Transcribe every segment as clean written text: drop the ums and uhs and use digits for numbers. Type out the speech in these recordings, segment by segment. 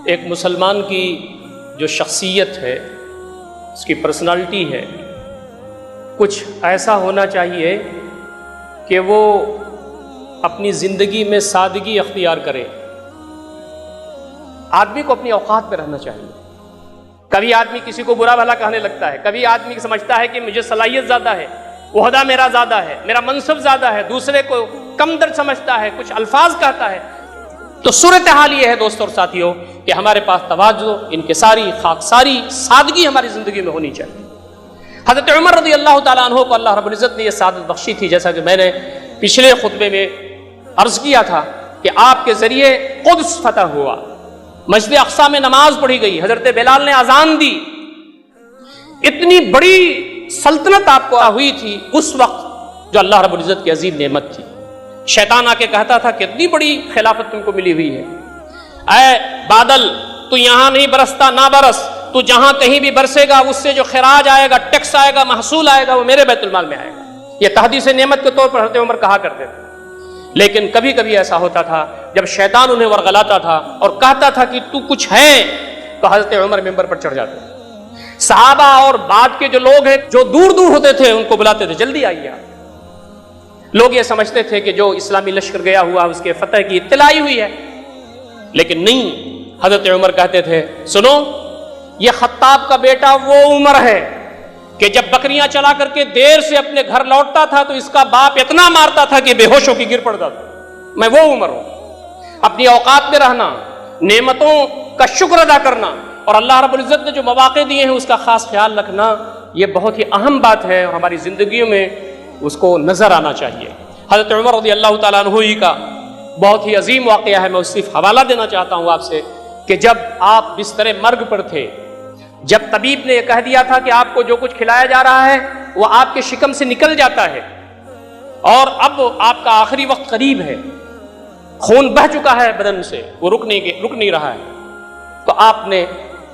ایک مسلمان کی جو شخصیت ہے، اس کی پرسنالٹی ہے، کچھ ایسا ہونا چاہیے کہ وہ اپنی زندگی میں سادگی اختیار کرے۔ آدمی کو اپنی اوقات پہ رہنا چاہیے۔ کبھی آدمی کسی کو برا بھلا کہنے لگتا ہے، کبھی آدمی سمجھتا ہے کہ مجھے صلاحیت زیادہ ہے، عہدہ میرا زیادہ ہے، میرا منصب زیادہ ہے، دوسرے کو کم در سمجھتا ہے، کچھ الفاظ کہتا ہے۔ تو صورتحال یہ ہے دوستوں اور ساتھیوں کہ ہمارے پاس تواضع، انکساری، خاکساری، سادگی ہماری زندگی میں ہونی چاہیے۔ حضرت عمر رضی اللہ تعالیٰ عنہ کو اللہ رب العزت نے یہ سعادت بخشی تھی، جیسا کہ میں نے پچھلے خطبے میں عرض کیا تھا کہ آپ کے ذریعے قدس فتح ہوا، مسجد اقصیٰ میں نماز پڑھی گئی، حضرت بلال نے اذان دی، اتنی بڑی سلطنت آپ کو ہوئی تھی اس وقت جو اللہ رب العزت کی عظیم نعمت تھی۔ شیطان آ کے کہتا تھا کہ اتنی بڑی خلافت تم کو ملی ہوئی ہے، اے بادل تو یہاں نہیں برستا، نہ برس، تو جہاں کہیں بھی برسے گا اس سے جو خراج آئے گا، ٹیکس آئے گا، محصول آئے گا، وہ میرے بیت المال میں آئے گا۔ یہ تحدیث نعمت کے طور پر حضرت عمر کہا کرتے تھے۔ لیکن کبھی کبھی ایسا ہوتا تھا جب شیطان انہیں ورغلاتا تھا اور کہتا تھا کہ تو کچھ ہے، تو حضرت عمر ممبر پر چڑھ جاتے۔ صحابہ اور بعد کے جو لوگ ہیں جو دور دور ہوتے تھے ان کو بلاتے تھے، جلدی آئیے آپ۔ لوگ یہ سمجھتے تھے کہ جو اسلامی لشکر گیا ہوا اس کے فتح کی اطلاع ہوئی ہے، لیکن نہیں، حضرت عمر کہتے تھے سنو، یہ خطاب کا بیٹا وہ عمر ہے کہ جب بکریاں چلا کر کے دیر سے اپنے گھر لوٹتا تھا تو اس کا باپ اتنا مارتا تھا کہ بے ہوش ہو کے گر پڑتا تھا۔ میں وہ عمر ہوں۔ اپنی اوقات میں رہنا، نعمتوں کا شکر ادا کرنا اور اللہ رب العزت نے جو مواقع دیے ہیں اس کا خاص خیال رکھنا، یہ بہت ہی اہم بات ہے اور ہماری زندگیوں میں اس کو نظر آنا چاہیے۔ حضرت عمر رضی اللہ تعالیٰ عنہ ہی کا بہت ہی عظیم واقعہ ہے، میں صرف حوالہ دینا چاہتا ہوں آپ سے کہ جب آپ بستر مرگ پر تھے، جب طبیب نے یہ کہہ دیا تھا کہ آپ کو جو کچھ کھلایا جا رہا ہے وہ آپ کے شکم سے نکل جاتا ہے اور اب آپ کا آخری وقت قریب ہے، خون بہہ چکا ہے بدن سے، وہ رک نہیں رہا ہے، تو آپ نے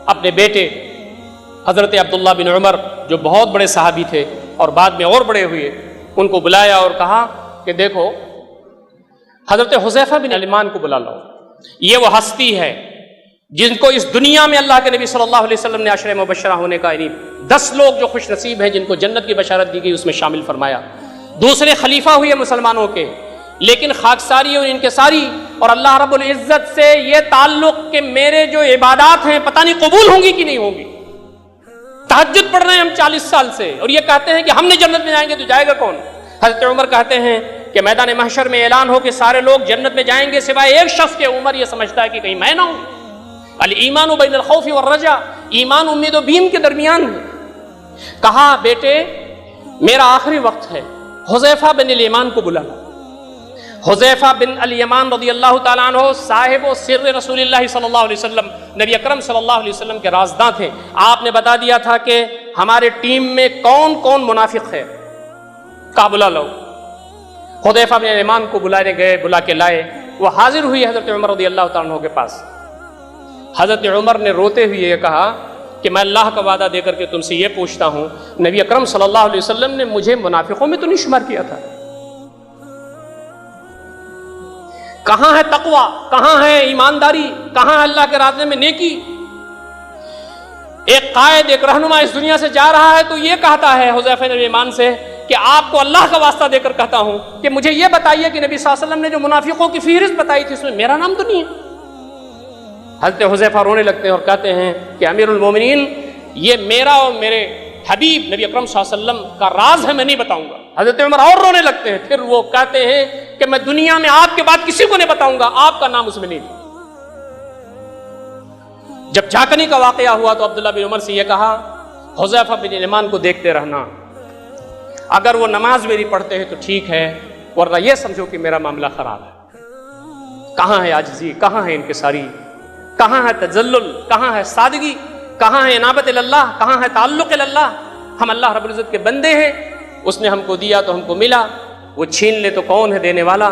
اپنے بیٹے حضرت عبداللہ بن عمر جو بہت بڑے صحابی تھے اور بعد میں اور بڑے ہوئے، ان کو بلایا اور کہا کہ دیکھو حضرت حذیفہ بن الیمان کو بلا لو، یہ وہ ہستی ہے جن کو اس دنیا میں اللہ کے نبی صلی اللہ علیہ وسلم نے عشرہ مبشرہ ہونے کا، یعنی 10 لوگ جو خوش نصیب ہیں جن کو جنت کی بشارت دی گئی اس میں شامل فرمایا، دوسرے خلیفہ ہوئے مسلمانوں کے، لیکن خاکساری اور انکساری اور اللہ رب العزت سے یہ تعلق کہ میرے جو عبادات ہیں پتہ نہیں قبول ہوں گی کہ نہیں ہوں گی۔ تہجد پڑھ رہے ہیں ہم 40 سال سے اور یہ کہتے ہیں کہ ہم نے جنت میں جائیں گے تو جائے گا کون؟ حضرت عمر کہتے ہیں کہ میدان محشر میں اعلان ہو کہ سارے لوگ جنت میں جائیں گے سوائے ایک شخص کے، عمر یہ سمجھتا ہے کہ کہیں میں نہ ہوں۔ الایمان بین الخوف والرجا، ایمان امید و بیم کے درمیان ہے۔ کہا بیٹے میرا آخری وقت ہے، حذیفہ بن الیمان کو بلا۔ حذیفہ بن الیمان رضی اللہ تعالیٰ عنہ صاحب و سر رسول اللہ صلی اللہ علیہ وسلم، نبی اکرم صلی اللہ علیہ وسلم کے رازداں تھے۔ آپ نے بتا دیا تھا کہ ہمارے ٹیم میں کون کون منافق ہے، کہا بلا لو۔ حذیفہ بن الیمان کو بلانے گئے، بلا کے لائے، وہ حاضر ہوئی حضرت عمر رضی اللہ تعالیٰ عنہ کے پاس۔ حضرت عمر نے روتے ہوئے یہ کہا کہ میں اللہ کا وعدہ دے کر کے تم سے یہ پوچھتا ہوں، نبی اکرم صلی اللہ علیہ وسلم نے مجھے منافقوں میں تو نہیں شمار کیا تھا؟ کہاں ہے تقوی، کہاں ہے ایمانداری، کہاں ہے اللہ کے راستے میں نیکی؟ ایک قائد، ایک رہنما اس دنیا سے جا رہا ہے تو یہ کہتا ہے حذیفہ بن الیمان سے کہ آپ کو اللہ کا واسطہ دے کر کہتا ہوں کہ مجھے یہ بتائیے کہ نبی صلی اللہ علیہ وسلم نے جو منافقوں کی فہرست بتائی تھی اس میں میرا نام تو نہیں ہے۔ حضرت حذیفہ رونے لگتے ہیں اور کہتے ہیں کہ امیر المومنین یہ میرا اور میرے حبیب نبی اکرم صلی اللہ علیہ وسلم کا راز ہے، میں نہیں بتاؤں گا۔ حضرت عمر اور رونے لگتے ہیں، پھر وہ کہتے ہیں کہ میں دنیا میں آپ کے بعد کسی کو نہیں بتاؤں گا، آپ کا نام اس میں نہیں۔ جب جھانکنے کا واقعہ ہوا تو عبداللہ بن عمر سے یہ کہا حذیفہ بن الیمان کو دیکھتے رہنا، اگر وہ نماز میری پڑھتے ہیں تو ٹھیک ہے، ورنہ یہ سمجھو کہ میرا معاملہ خراب ہے۔ کہاں ہے عاجزی، کہاں ہے انکساری، کہاں ہے تذلل، کہاں ہے سادگی، کہاں ہے انابت اللہ، کہاں ہے تعلق اللہ؟ ہم اللہ رب العزت کے بندے ہیں، اس نے ہم کو دیا تو ہم کو ملا، وہ چھین لے تو کون ہے دینے والا؟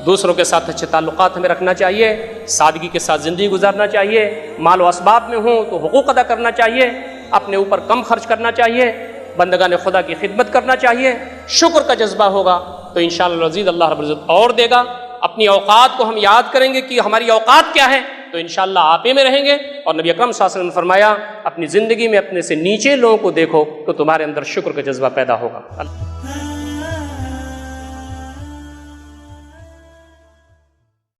دوسروں کے ساتھ اچھے تعلقات ہمیں رکھنا چاہیے، سادگی کے ساتھ زندگی گزارنا چاہیے، مال و اسباب میں ہوں تو حقوق ادا کرنا چاہیے، اپنے اوپر کم خرچ کرنا چاہیے، بندگان خدا کی خدمت کرنا چاہیے، شکر کا جذبہ ہوگا تو انشاءاللہ العزیز اللہ رب العزت اور دے گا۔ اپنی اوقات کو ہم یاد کریں گے کہ ہماری اوقات کیا ہے، تو تو انشاءاللہ آپ ہی میں رہیں گے. اور نبی اکرم صلی اللہ علیہ وسلم نے فرمایا اپنی زندگی میں اپنے سے نیچے لوگوں کو دیکھو تو تمہارے اندر شکر کا جذبہ پیدا ہوگا.